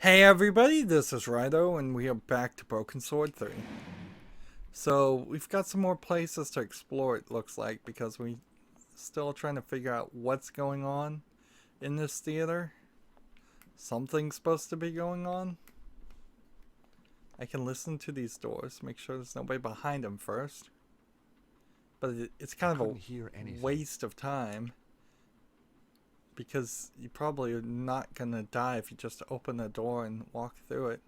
Hey everybody, this is Rydo, and we are back to Broken Sword 3. So, we've got some more places to explore, it looks like, because we still trying to figure out what's going on in this theater. Something's supposed to be going on. I can listen to these doors, make sure there's nobody behind them first. But it's kind of a waste of time. Because you probably are not going to die if you just open the door and walk through it.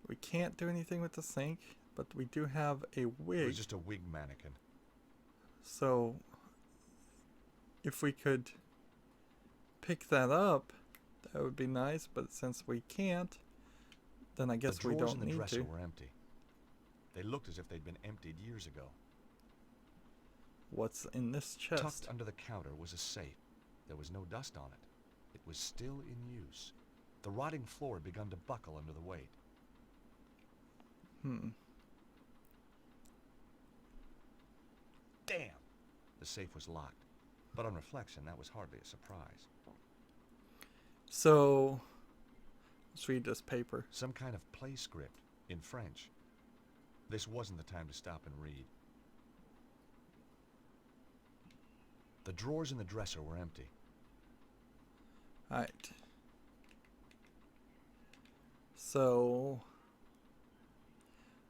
We can't do anything with the sink, but we do have a wig. It was just a wig mannequin. So, if we could pick that up, that would be nice, but since we can't, then I guess we don't need to. The drawers in the dresser were empty. They looked as if they'd been emptied years ago. What's in this chest? Tucked under the counter was a safe. There was no dust on it. It was still in use. The rotting floor had begun to buckle under the weight. Damn! The safe was locked. But on reflection, that was hardly a surprise. So, let's read this paper. Some kind of play script in French. This wasn't the time to stop and read. The drawers in the dresser were empty. Alright. So,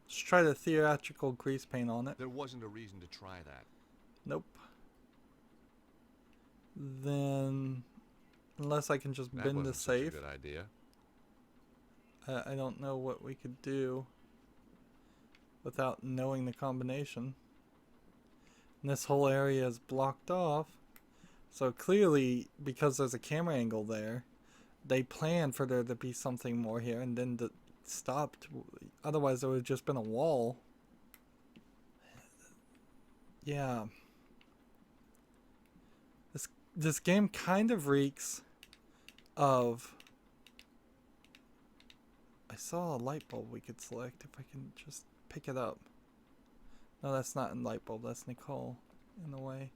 let's try the theatrical grease paint on it. There wasn't a reason to try that. Nope. Then, unless I can just bend the safe. That wasn't such a good idea. I don't know what we could do without knowing the combination. And this whole area is blocked off. So clearly, because there's a camera angle there, they planned for there to be something more here and then stopped. Otherwise, there would have just been a wall. Yeah. This game kind of reeks of... I saw a light bulb we could select if I can just pick it up. No, that's not in light bulb. That's Nicole in the way.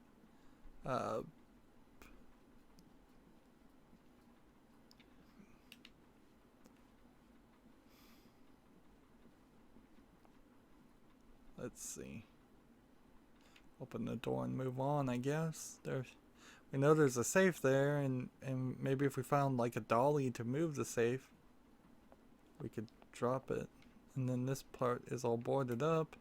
Let's see. Open the door and move on, I guess. We know there's a safe there, and maybe if we found like a dolly to move the safe, we could drop it. And then this part is all boarded up.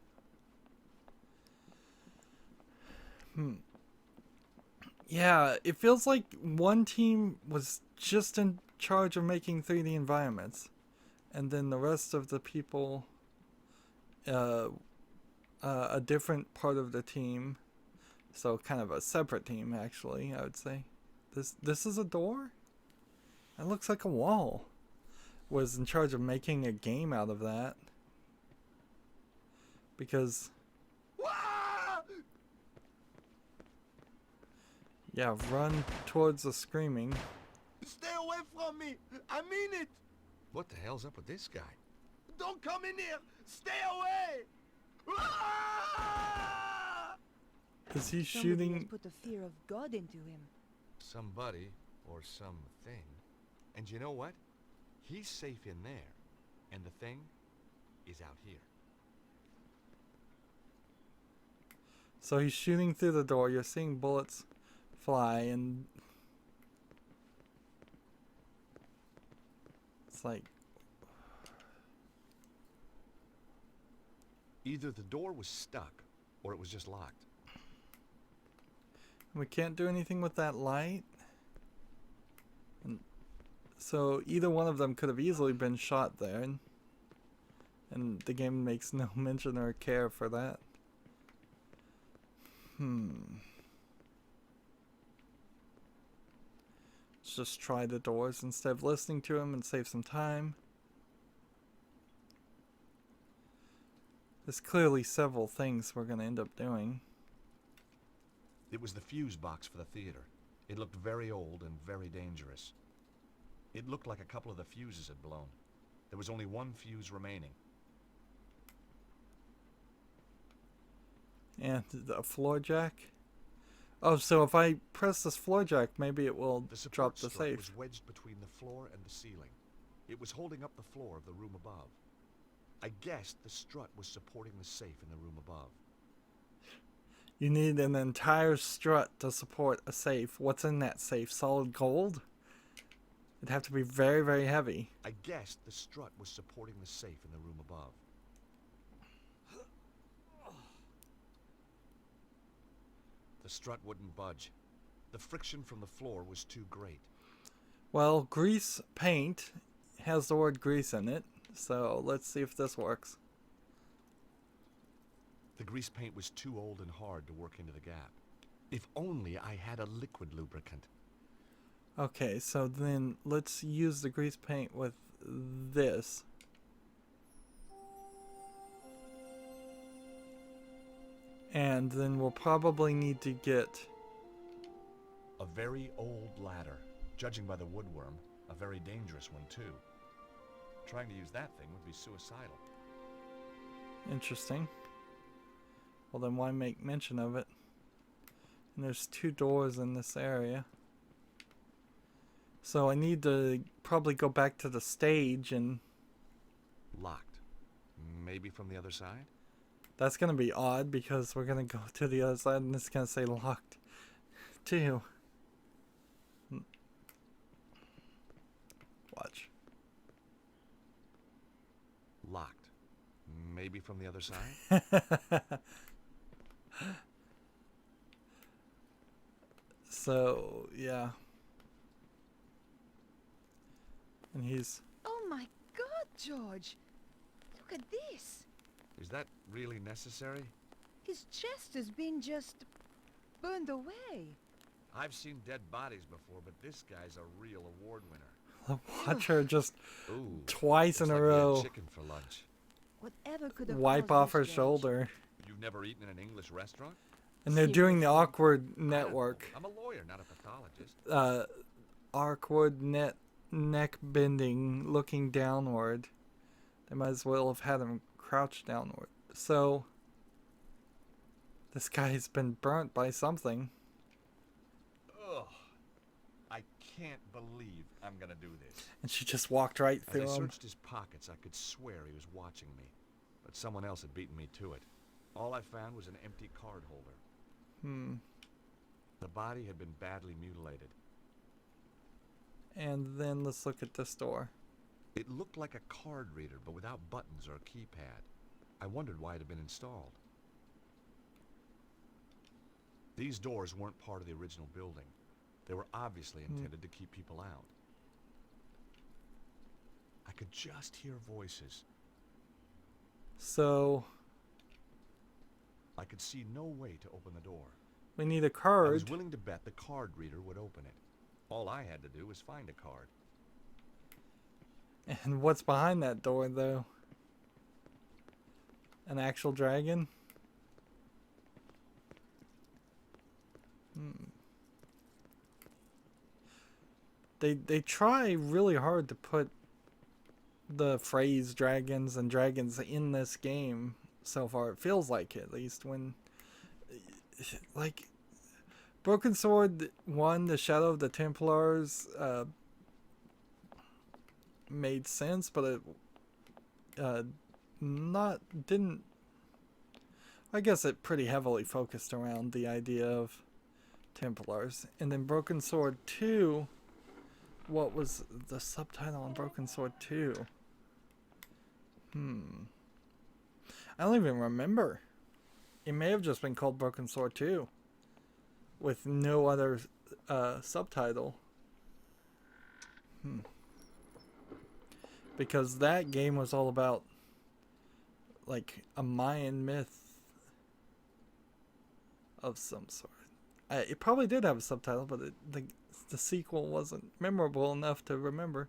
Yeah, it feels like one team was just in charge of making 3D environments, and then the rest of the people, a different part of the team, so kind of a separate team actually, I would say. This is a door? That looks like a wall. Was in charge of making a game out of that. Because... yeah, run towards the screaming. Stay away from me! I mean it! What the hell's up with this guy? Don't come in here! Stay away! Is he shooting? Put the fear of God into him. Somebody or something. And you know what? He's safe in there, and the thing is out here. So he's shooting through the door. You're seeing bullets fly, and it's like either the door was stuck or it was just locked. we can't do anything with that light. And so either one of them could have easily been shot there, and the game makes no mention or care for that. Let's just try the doors instead of listening to him and save some time. There's clearly several things we're going to end up doing. It was the fuse box for the theater. It looked very old and very dangerous. It looked like a couple of the fuses had blown. There was only one fuse remaining. And the floor jack. Oh, so if I press this floor jack, maybe it will drop the safe. was wedged between the floor and the ceiling. It was holding up the floor of the room above. I guessed the strut was supporting the safe in the room above. You need an entire strut to support a safe. What's in that safe? Solid gold? It'd have to be very, very heavy. I guessed the strut was supporting the safe in the room above. The strut wouldn't budge. The friction from the floor was too great. Well, grease paint has the word grease in it, so let's see if this works. The grease paint was too old and hard to work into the gap. If only I had a liquid lubricant. Okay, so then let's use the grease paint with this. And then we'll probably need to get... A very old ladder. Judging by the woodworm, a very dangerous one too. Trying to use that thing would be suicidal. Interesting. Well, then why make mention of it? And there's 2 doors in this area. So I need to probably go back to the stage and... Locked. Maybe from the other side? That's going to be odd because we're going to go to the other side and it's going to say locked too. Watch. Locked. Maybe from the other side? So, yeah. And he's... Oh my God, George! Look at this! Is that really necessary? His chest is being just burned away. I've seen dead bodies before, but this guy's a real award winner. Watch her just Ooh, twice in looks a like we had row chicken for lunch. Whatever could have wipe caused off her this, George? shoulder. You've never eaten in an English restaurant? And they're doing the Seriously. awkward I don't know. network. I'm a lawyer, not a pathologist. Awkward neck bending, looking downward. They might as well have had him crouch downward. So, this guy's been burnt by something. Ugh. I can't believe I'm gonna do this. And she just walked right As through I him. searched his pockets, I could swear he was watching me. But someone else had beaten me to it. All I found was an empty card holder. The body had been badly mutilated. And then let's look at this door. It looked like a card reader, but without buttons or a keypad. I wondered why it had been installed. These doors weren't part of the original building. They were obviously intended to keep people out. I could just hear voices. So, I could see no way to open the door. we need a I was card. willing to bet the card reader would open it. All I had to do was find a card. And what's behind that door, though? An actual dragon? They try really hard to put the phrase dragons and dragons in this game so far. It feels like it, at least when... Like, Broken Sword 1, The Shadow of the Templars, made sense, but it didn't... I guess it pretty heavily focused around the idea of Templars. And then Broken Sword 2, what was the subtitle on Broken Sword 2? I don't even remember. It may have just been called Broken Sword 2 with no other subtitle. Because that game was all about like a Mayan myth of some sort. It probably did have a subtitle, but the sequel wasn't memorable enough to remember.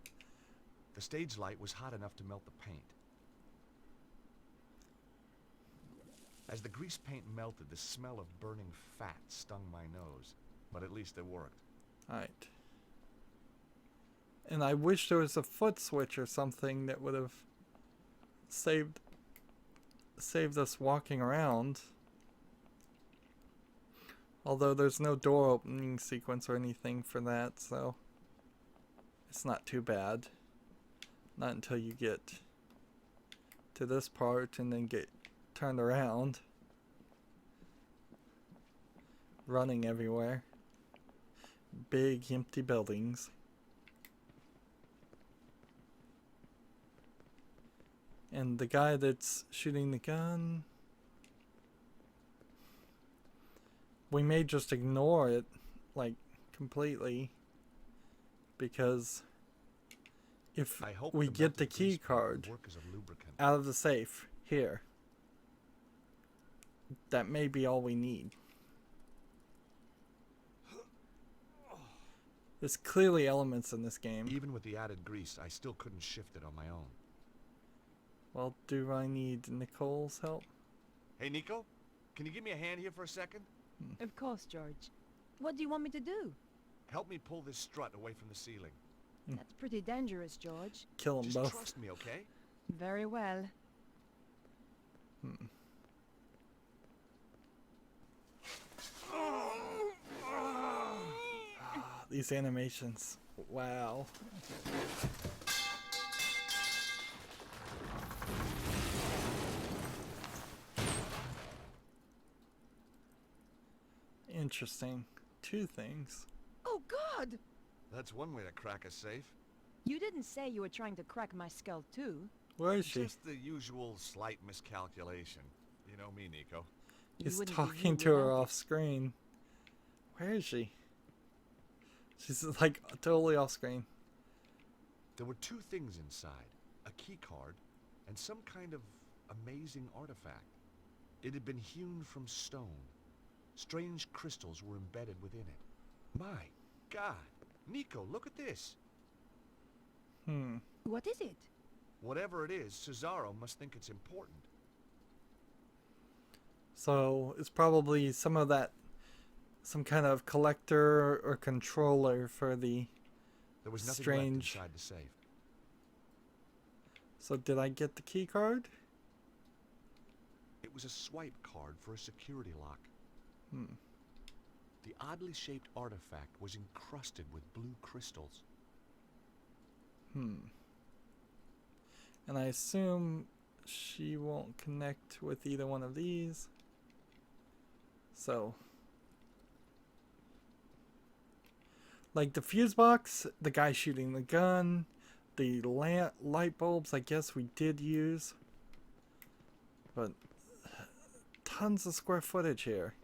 The stage light was hot enough to melt the paint. As the grease paint melted, the smell of burning fat stung my nose, but at least it worked. Alright. And I wish there was a foot switch or something that would have saved us walking around. Although there's no door opening sequence or anything for that, so it's not too bad. Not until you get to this part and then get turned around. Running everywhere. Big empty buildings. And the guy that's shooting the gun, we may just ignore it, like, completely, because if I hope we the get the melted key grease paint will card work as a lubricant. out of the safe here, that may be all we need. There's clearly elements in this game. Even with the added grease, I still couldn't shift it on my own. Well, do I need Nicole's help? Hey, Nico, can you give me a hand here for a second? Of course, George. What do you want me to do? Help me pull this strut away from the ceiling. That's pretty dangerous, George. Kill them Just both. trust me, okay? Very well. These animations. Wow. Interesting. Two things. Oh, God! That's one way to crack a safe. You didn't say you were trying to crack my skull, too. Where is she? Just the usual slight miscalculation. You know me, Nico. You He's wouldn't be talking you to her without it. off screen. Where is she? She's like totally off screen. There were two things inside. A key card and some kind of amazing artifact. It had been hewn from stone. Strange crystals were embedded within it. My God! Nico, look at this! What is it? Whatever it is, Cesaro must think it's important. So it's probably some of that, some kind of collector or controller for the There was nothing strange. left inside the safe. So did I get the key card? It was a swipe card for a security lock. The oddly shaped artifact was encrusted with blue crystals. And I assume she won't connect with either one of these. So, like the fuse box, the guy shooting the gun, the light bulbs, I guess we did use. But tons of square footage here.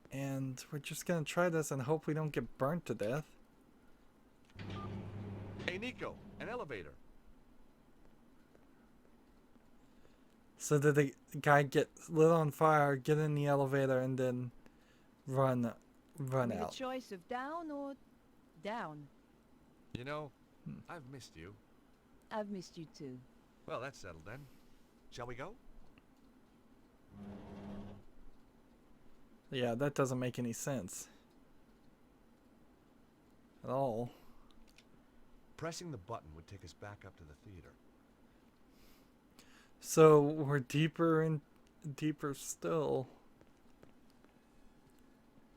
And we're just gonna try this and hope we don't get burnt to death. Hey, Nico, an elevator. So did the guy get lit on fire, get in the elevator, and then run With a out? choice of down or down. You know, I've missed you. I've missed you too. Well, that's settled then. Shall we go? Yeah, that doesn't make any sense at all. Pressing the button would take us back up to the theater. So we're deeper and deeper still.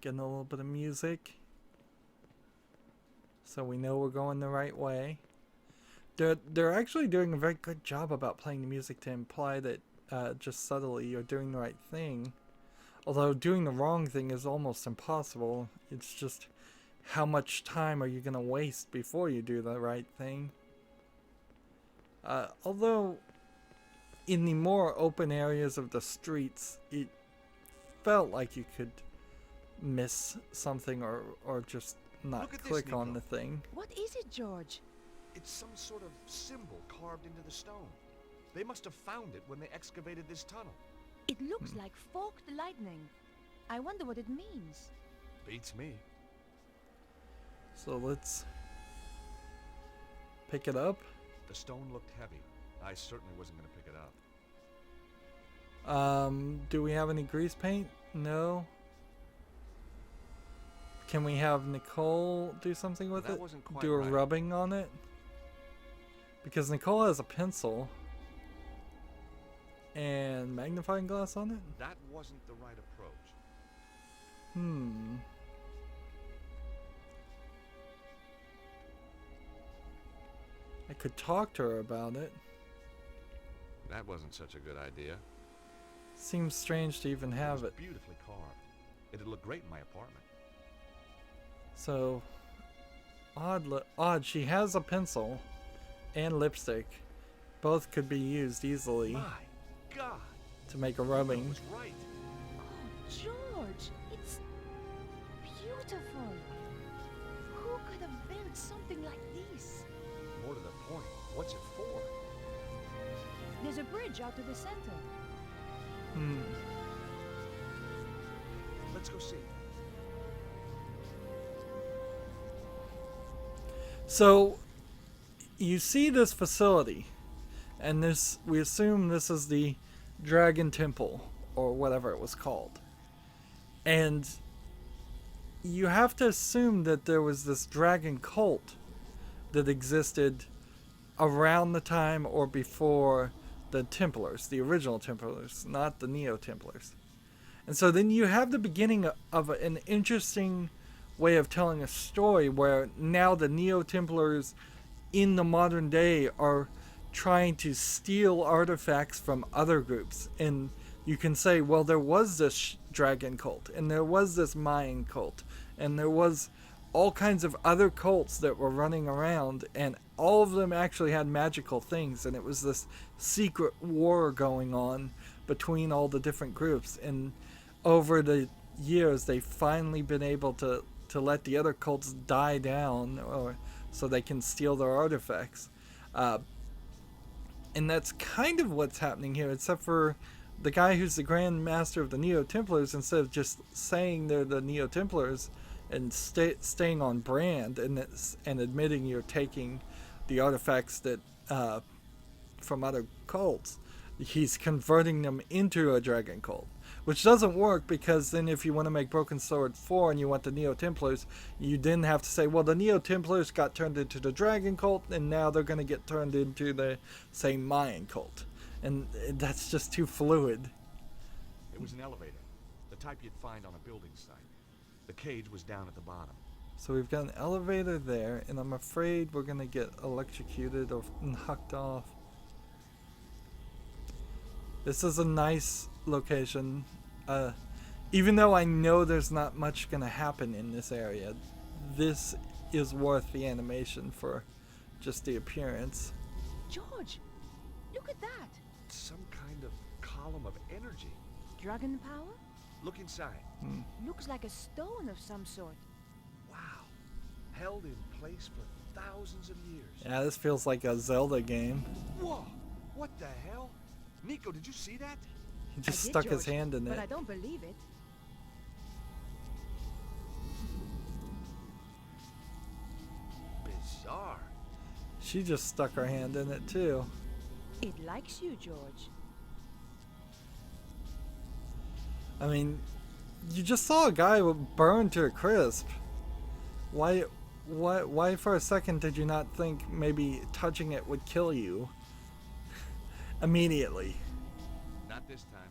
Getting a little bit of music, so we know we're going the right way. They're actually doing a very good job about playing the music to imply that just subtly you're doing the right thing. Although doing the wrong thing is almost impossible. It's just how much time are you going to waste before you do the right thing. Although in the more open areas of the streets, it felt like you could miss something or just not Look at this, click on Nico. the thing. What is it, George? It's some sort of symbol carved into the stone. They must have found it when they excavated this tunnel. It looks like forked lightning. I wonder what it means. Beats me. So let's pick it up. The stone looked heavy. I certainly wasn't going to pick it up. Do we have any grease paint? No. Can we have Nicole do something with That it? wasn't quite Do a right. rubbing on it? Because Nicole has a pencil and magnifying glass on it? That wasn't the right approach. could talk to her about it. That wasn't such a good idea. Seems strange to even have was it. beautifully carved. It'd look great in my apartment. So, odd. She has a pencil and lipstick. Both could be used easily My God! to make a Nico rubbing. was right. Oh, George, it's beautiful. Who could have built something like this? More to the point, what's it for? There's a bridge out to the center. Hmm. Let's go see. So, you see this facility, and we assume this is the Dragon Temple, or whatever it was called. And you have to assume that there was this dragon cult that existed around the time or before the Templars, the original Templars, not the Neo-Templars. And so then you have the beginning of an interesting way of telling a story where now the Neo-Templars in the modern day are trying to steal artifacts from other groups. And you can say, well, there was this dragon cult, and there was this Mayan cult, and there was all kinds of other cults that were running around, and all of them actually had magical things, and it was this secret war going on between all the different groups. And over the years, they've finally been able to let the other cults die down, or so they can steal their artifacts. And that's kind of what's happening here, except for the guy who's the Grand Master of the Neo-Templars, instead of just saying they're the Neo-Templars and staying on brand and admitting you're taking the artifacts that from other cults, he's converting them into a dragon cult, which doesn't work, because then if you want to make Broken Sword 4 and you want the Neo-Templars, you then have to say, well, the Neo-Templars got turned into the dragon cult, and now they're going to get turned into the same Mayan cult. And that's just too fluid. It was an elevator, the type you'd find on a building site. The cage was down at the bottom. So we've got an elevator there, and I'm afraid we're going to get electrocuted or knocked off. This is a nice location. Even though I know there's not much going to happen in this area, this is worth the animation for just the appearance. George, look at that. Some kind of column of energy. Dragon power? Look inside. Looks like a stone of some sort. Wow. Held in place for thousands of years. Yeah, this feels like a Zelda game. Whoa! What the hell? Nico, did you see that? He just I did, stuck his George, hand in but it. I don't believe it. Bizarre. She just stuck her hand in it too. It likes you, George. I mean, you just saw a guy burn to a crisp. Why for a second did you not think maybe touching it would kill you? Immediately. Not this time.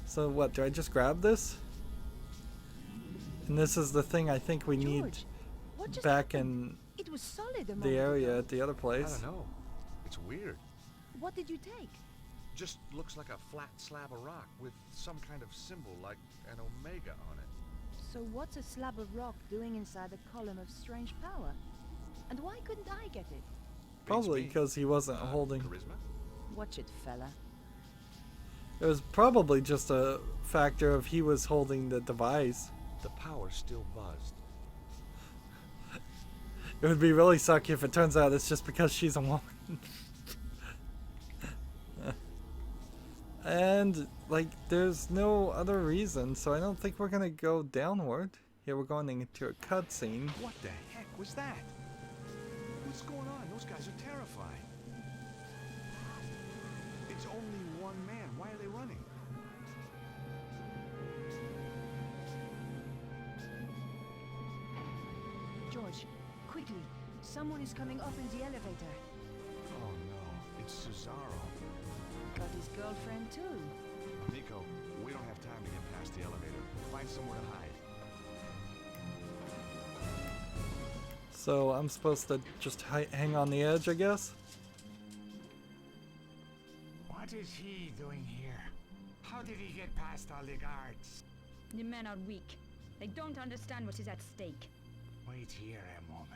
So what, do I just grab this? And this is the thing I think we need George, what just back happened? in It was solid a moment the area ago. at the other I place. don't know. It's weird. What did you take? Just looks like a flat slab of rock with some kind of symbol like an omega on it. So what's a slab of rock doing inside a column of strange power? And why couldn't I get it? Probably Beats me. because he wasn't holding. Charisma? Watch it, fella. It was probably just a factor of he was holding the device. The power still buzzed. It would be really sucky if it turns out it's just because she's a woman. And, like, there's no other reason, so I don't think we're gonna go downward. Here we're going into a cutscene. What the heck was that? What's going on? Those guys are terrified. It's only one man. Why are they running? George, quickly. Someone is coming up in the elevator. Oh no, it's Cesaro. Got his girlfriend too. Nico, we don't have time to get past the elevator. Find somewhere to hide. So I'm supposed to just hang on the edge, I guess? What is he doing here? How did he get past all the guards? The men are weak. They don't understand what is at stake. Wait here a moment.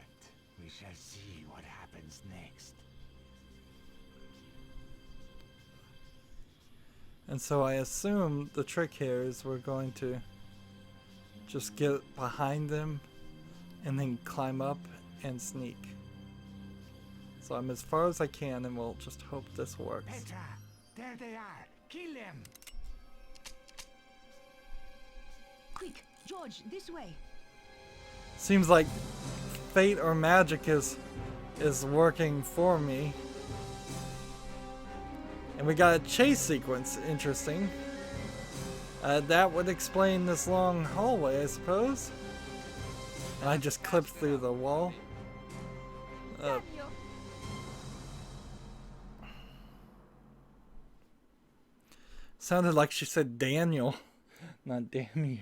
We shall see what happens next. And so I assume the trick here is we're going to just get behind them and then climb up and sneak. So I'm as far as I can and we'll just hope this works. Petra, there they are. Kill them. Quick, George, this way. Seems like fate or magic is working for me. And we got a chase sequence, interesting. That would explain this long hallway, I suppose. And I just clipped through the wall. Sounded like she said Daniel, not damn you.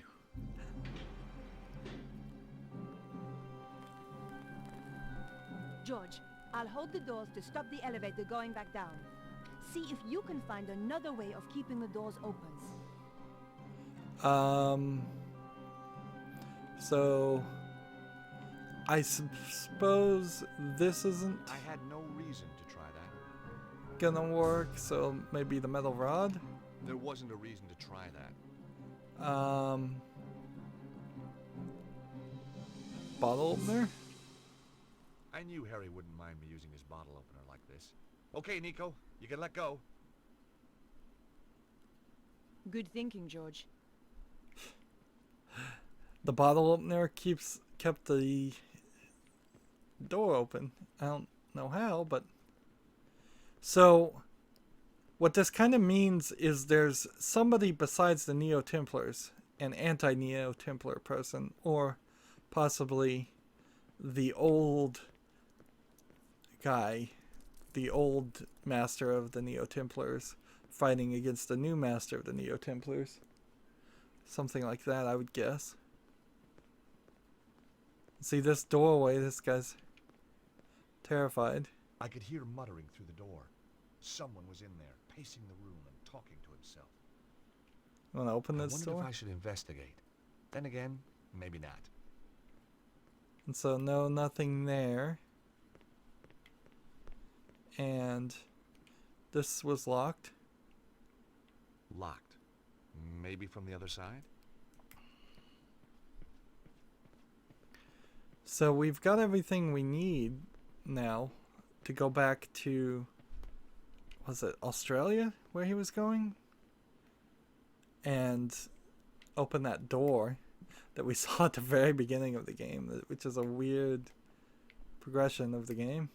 George, I'll hold the doors to stop the elevator going back down. See if you can find another way of keeping the doors open. So I suppose this isn't I had no reason to try that. gonna work, so maybe the metal rod? There wasn't a reason to try that. Bottle opener? I knew Harry wouldn't mind me using his bottle opener like this. Okay, Nico, you can let go. Good thinking, George. The bottle opener kept the door open. I don't know how, but so what this kind of means is there's somebody besides the Neo-Templars, an anti-Neo-Templar person, or possibly the old guy, the old master of the Neo-Templars, fighting against the new master of the Neo-Templars. Something like that, I would guess. See this doorway, this guy's terrified. I could hear muttering through the door. Someone was in there, pacing the room and talking to himself. You want to open I this wondered door? if I should investigate. Then again, maybe not. And so no, nothing there. And this was locked. Locked. Maybe from the other side? So we've got everything we need now to go back to, was it Australia where he was going? And open that door that we saw at the very beginning of the game, which is a weird progression of the game.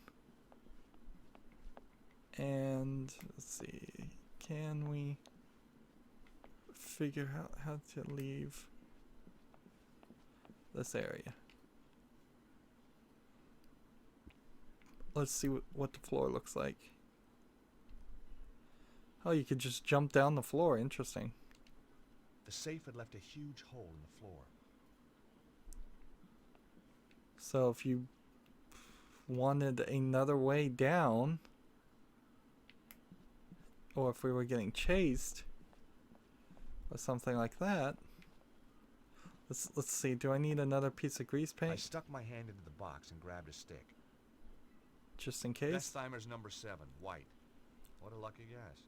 And let's see, can we figure out how to leave this area? Let's see what the floor looks like. Oh, you could just jump down the floor. Interesting. The safe had left a huge hole in the floor. So if you wanted another way down, or if we were getting chased, or something like that. Let's see. Do I need another piece of grease paint? I stuck my hand into the box and grabbed a stick. Just in case. Bestheimer's number 7, white. What a lucky guess.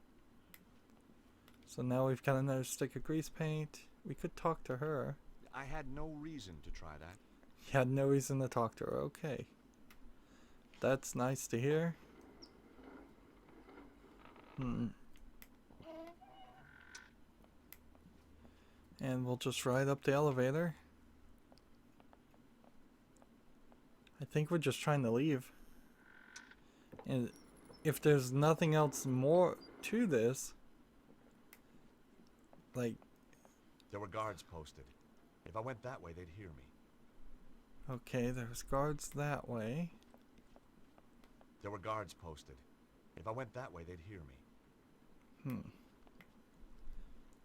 So now we've got another stick of grease paint. We could talk to her. I had no reason to try that. You had no reason to talk to her. Okay. That's nice to hear. And we'll just ride up the elevator. I think we're just trying to leave. And if there's nothing else more to this, like... There were guards posted. If I went that way, they'd hear me. Okay, there's guards that way. There were guards posted. If I went that way, they'd hear me.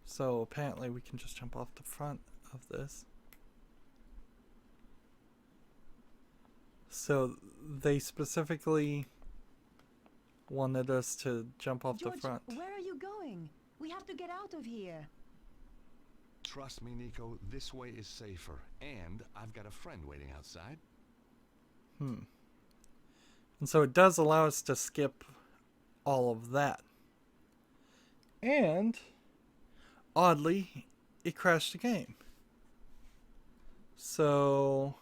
So apparently we can just jump off the front of this. So they specifically wanted us to jump off George, the front. where are you going? We have to get out of here. Trust me, Nico, this way is safer. And I've got a friend waiting outside. And so it does allow us to skip all of that. And, oddly, it crashed the game. So,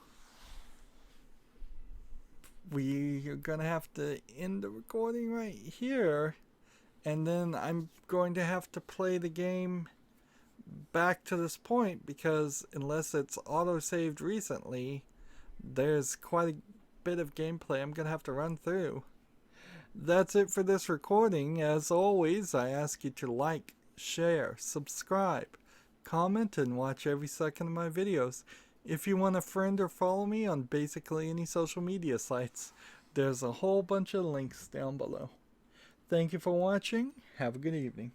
we are going to have to end the recording right here. And then I'm going to have to play the game back to this point, because unless it's auto-saved recently, there's quite a bit of gameplay I'm going to have to run through. That's it for this recording. As always, I ask you to like, share, subscribe, comment, and watch every second of my videos. If you want to friend or follow me on basically any social media sites, there's a whole bunch of links down below. Thank you for watching. Have a good evening.